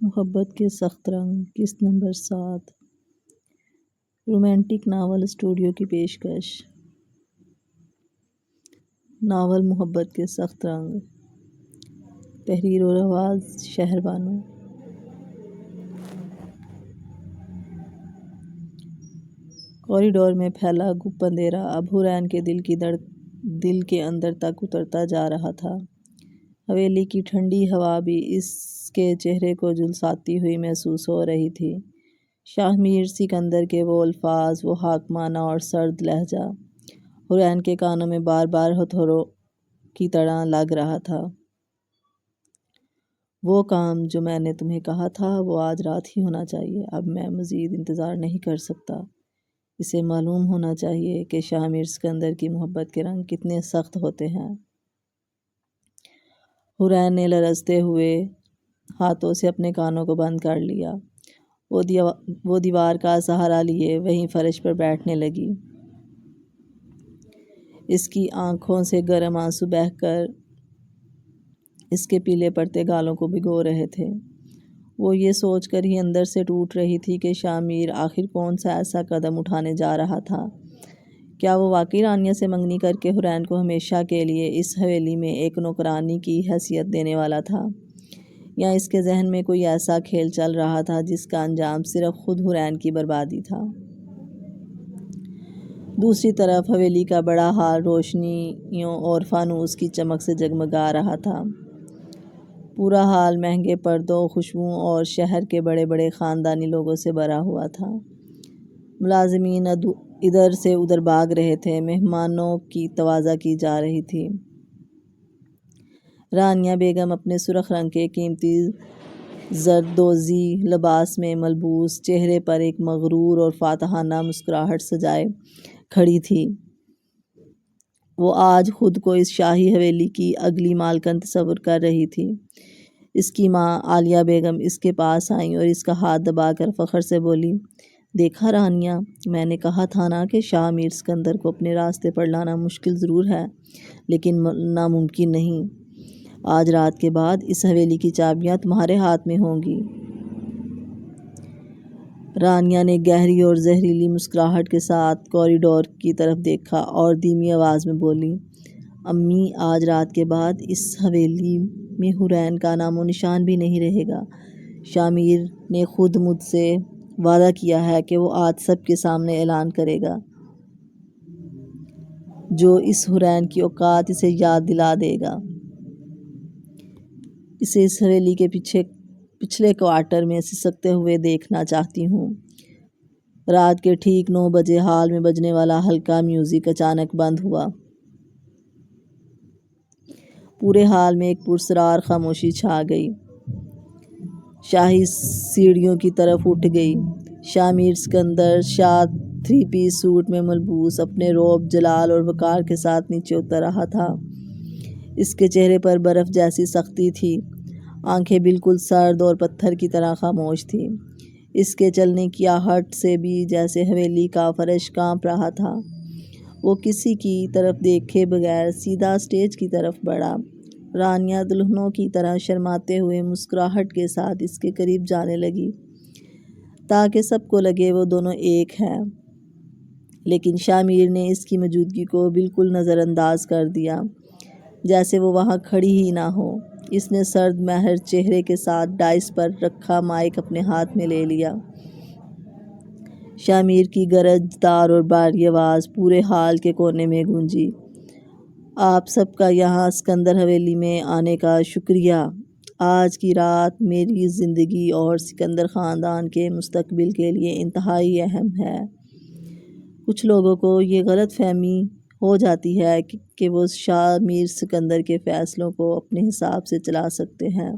محبت کے سخت رنگ قسط نمبر 7 رومانٹک ناول اسٹوڈیو کی پیشکش۔ ناول محبت کے سخت رنگ، تحریر اور آواز شہر بانو۔ کوریڈور میں پھیلا گپ اندھیرا اب حورین کے دل کے اندر تک اترتا جا رہا تھا۔ حویلی کی ٹھنڈی ہوا بھی اس کے چہرے کو جھلساتی ہوئی محسوس ہو رہی تھی۔ شاہ میر سکندر کے وہ الفاظ، وہ حاکمانہ اور سرد لہجہ، حورین کے کانوں میں بار بار ہتھوڑوں کی طرح لگ رہا تھا۔ وہ کام جو میں نے تمہیں کہا تھا وہ آج رات ہی ہونا چاہیے۔ اب میں مزید انتظار نہیں کر سکتا۔ اسے معلوم ہونا چاہیے کہ شاہ میر سکندر کی محبت کے رنگ کتنے سخت ہوتے ہیں۔ حورین نے لرزتے ہوئے ہاتھوں سے اپنے کانوں کو بند کر لیا۔ وہ دیوار کا سہارا لیے وہیں فرش پر بیٹھنے لگی۔ اس کی آنکھوں سے گرم آنسو بہہ کر اس کے پیلے پڑتے گالوں کو بھگو رہے تھے۔ وہ یہ سوچ کر ہی اندر سے ٹوٹ رہی تھی کہ شاہ میر آخر کون سا ایسا قدم اٹھانے جا رہا تھا۔ کیا وہ واقعی رانیہ سے منگنی کر کے حورین کو ہمیشہ کے لیے اس حویلی میں ایک نوکرانی کی حیثیت دینے والا تھا، یا اس کے ذہن میں کوئی ایسا کھیل چل رہا تھا جس کا انجام صرف خود حورین کی بربادی تھا؟ دوسری طرف حویلی کا بڑا ہال روشنیوں اور فانوس کی چمک سے جگمگا رہا تھا۔ پورا ہال مہنگے پردوں، خوشبوؤں اور شہر کے بڑے بڑے خاندانی لوگوں سے بھرا ہوا تھا۔ ملازمین ادھر سے ادھر بھاگ رہے تھے، مہمانوں کی تواضع کی جا رہی تھی۔ رانیہ بیگم اپنے سرخ رنگ کے قیمتی زردوزی لباس میں ملبوس، چہرے پر ایک مغرور اور فاتحانہ مسکراہٹ سجائے کھڑی تھی۔ وہ آج خود کو اس شاہی حویلی کی اگلی مالکن تصور کر رہی تھی۔ اس کی ماں عالیہ بیگم اس کے پاس آئیں اور اس کا ہاتھ دبا کر فخر سے بولی، دیکھا رانیہ، میں نے کہا تھا نا کہ شاہ میر سکندر کو اپنے راستے پر لانا مشکل ضرور ہے لیکن ناممکن نہیں۔ آج رات کے بعد اس حویلی کی چابیاں تمہارے ہاتھ میں ہوں گی۔ رانیہ نے گہری اور زہریلی مسکراہٹ کے ساتھ کوریڈور کی طرف دیکھا اور دھیمی آواز میں بولی، امی، آج رات کے بعد اس حویلی میں حورین کا نام و نشان بھی نہیں رہے گا۔ شاہ میر نے خود مجھ سے وعدہ کیا ہے کہ وہ آج سب کے سامنے اعلان کرے گا۔ جو اس حورین کی اوقات اسے یاد دلا دے گا۔ اسے اس حویلی کے پچھلے کوارٹر میں سسکتے ہوئے دیکھنا چاہتی ہوں۔ رات کے ٹھیک 9 بجے ہال میں بجنے والا ہلکا میوزک اچانک بند ہوا۔ پورے ہال میں ایک پراسرار خاموشی چھا گئی۔ شاہی سیڑھیوں کی طرف اٹھ گئی۔ شاہ میر سکندر شاہ 3 پیس سوٹ میں ملبوس اپنے رعب، جلال اور وقار کے ساتھ نیچے اتر رہا تھا۔ اس کے چہرے پر برف جیسی سختی تھی، آنکھیں بالکل سرد اور پتھر کی طرح خاموش تھیں۔ اس کے چلنے کی آہٹ سے بھی جیسے حویلی کا فرش کانپ رہا تھا۔ وہ کسی کی طرف دیکھے بغیر سیدھا اسٹیج کی طرف بڑھا۔ رانیہ دلہنوں کی طرح شرماتے ہوئے مسکراہٹ کے ساتھ اس کے قریب جانے لگی تاکہ سب کو لگے وہ دونوں ایک ہیں، لیکن شاہ میر نے اس کی موجودگی کو بالکل نظر انداز کر دیا، جیسے وہ وہاں کھڑی ہی نہ ہو۔ اس نے سرد مہر چہرے کے ساتھ ڈائس پر رکھا مائک اپنے ہاتھ میں لے لیا۔ شاہ میر کی گرجدار اور بھاری آواز پورے ہال کے کونے میں گونجی، آپ سب کا یہاں سکندر حویلی میں آنے کا شکریہ۔ آج کی رات میری زندگی اور سکندر خاندان کے مستقبل کے لیے انتہائی اہم ہے۔ کچھ لوگوں کو یہ غلط فہمی ہو جاتی ہے کہ وہ شاہ میر سکندر کے فیصلوں کو اپنے حساب سے چلا سکتے ہیں۔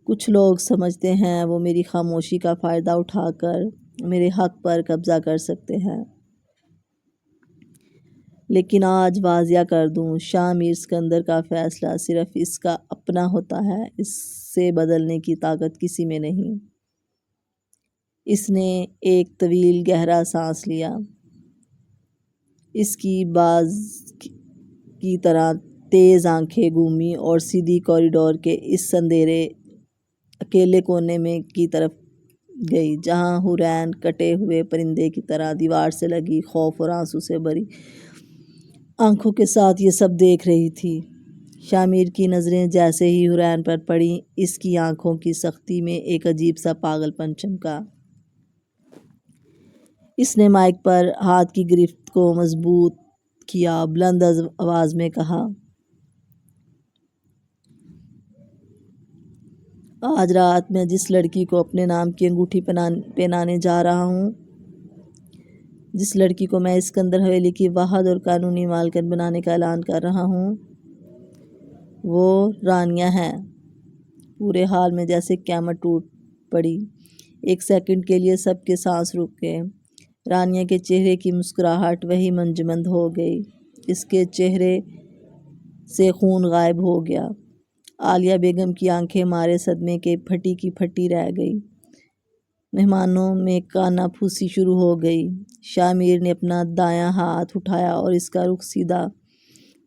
کچھ لوگ سمجھتے ہیں وہ میری خاموشی کا فائدہ اٹھا کر میرے حق پر قبضہ کر سکتے ہیں، لیکن آج واضح کر دوں، شاہ میر سکندر کا فیصلہ صرف اس کا اپنا ہوتا ہے، اس سے بدلنے کی طاقت کسی میں نہیں۔ اس نے ایک طویل گہرا سانس لیا۔ اس کی باز کی طرح تیز آنکھیں گھومی اور سیدھی کوریڈور کے اس اندھیرے اکیلے کونے میں کی طرف گئی جہاں حورین کٹے ہوئے پرندے کی طرح دیوار سے لگی خوف اور آنسو سے بھری آنکھوں کے ساتھ یہ سب دیکھ رہی تھی۔ شامیر کی نظریں جیسے ہی حورین پر پڑیں، اس کی آنکھوں کی سختی میں ایک عجیب سا پاگل پن چمکا۔ اس نے مائک پر ہاتھ کی گرفت کو مضبوط کیا، بلند آواز میں کہا، آج رات میں جس لڑکی کو اپنے نام کی انگوٹھی پہنانے جا رہا ہوں، جس لڑکی کو میں اسکندر حویلی کی واحد اور قانونی مالکن بنانے کا اعلان کر رہا ہوں، وہ رانیہ ہے۔ پورے حال میں جیسے قیامت ٹوٹ پڑی۔ ایک سیکنڈ کے لیے سب کے سانس رک گئے۔ رانیہ کے چہرے کی مسکراہٹ وہی منجمد ہو گئی۔ اس کے چہرے سے خون غائب ہو گیا۔ عالیہ بیگم کی آنکھیں مارے صدمے کے پھٹی کی پھٹی رہ گئی۔ مہمانوں میں کانا پھوسی شروع ہو گئی۔ شامیر نے اپنا دایاں ہاتھ اٹھایا اور اس کا رخ سیدھا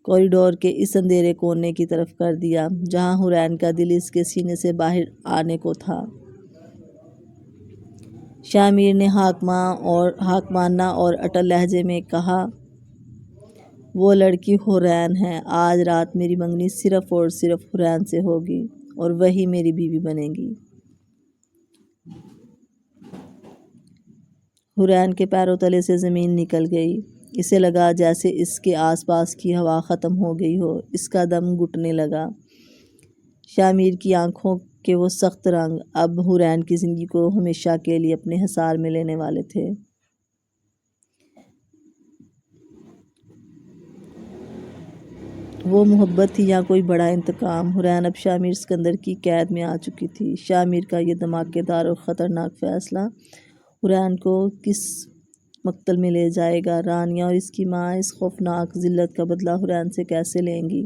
کوریڈور کے اس اندھیرے کونے کی طرف کر دیا جہاں حورین کا دل اس کے سینے سے باہر آنے کو تھا۔ شامیر نے حاکمانہ اور اٹل لہجے میں کہا، وہ لڑکی حورین ہے۔ آج رات میری منگنی صرف اور صرف حورین سے ہوگی اور وہی میری بیوی بنے گی۔ حورین کے پیروں تلے سے زمین نکل گئی۔ اسے لگا جیسے اس کے آس پاس کی ہوا ختم ہو گئی ہو۔ اس کا دم گھٹنے لگا۔ شامیر کی آنکھوں کے وہ سخت رنگ اب حورین کی زندگی کو ہمیشہ کے لیے اپنے حصار میں لینے والے تھے۔ وہ محبت تھی یا کوئی بڑا انتقام؟ حورین اب شامیر اسکندر کی قید میں آ چکی تھی۔ شامیر کا یہ دھماکے دار اور خطرناک فیصلہ حورین کو کس مقتل میں لے جائے گا؟ رانیہ اور اس کی ماں اس خوفناک ذلت کا بدلہ حورین سے کیسے لیں گی؟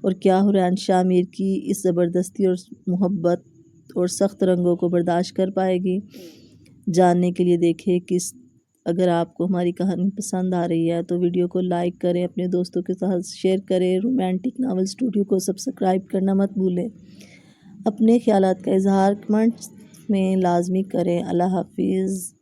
اور کیا حورین شامیر کی اس زبردستی اور محبت اور سخت رنگوں کو برداشت کر پائے گی؟ جاننے کے لیے دیکھیں اگر آپ کو ہماری کہانی پسند آ رہی ہے تو ویڈیو کو لائک کریں، اپنے دوستوں کے ساتھ شیئر کریں، رومانٹک ناول اسٹوڈیو کو سبسکرائب کرنا مت بھولیں۔ اپنے خیالات کا اظہار کمنٹس میں لازمی کریں۔ اللہ حافظ۔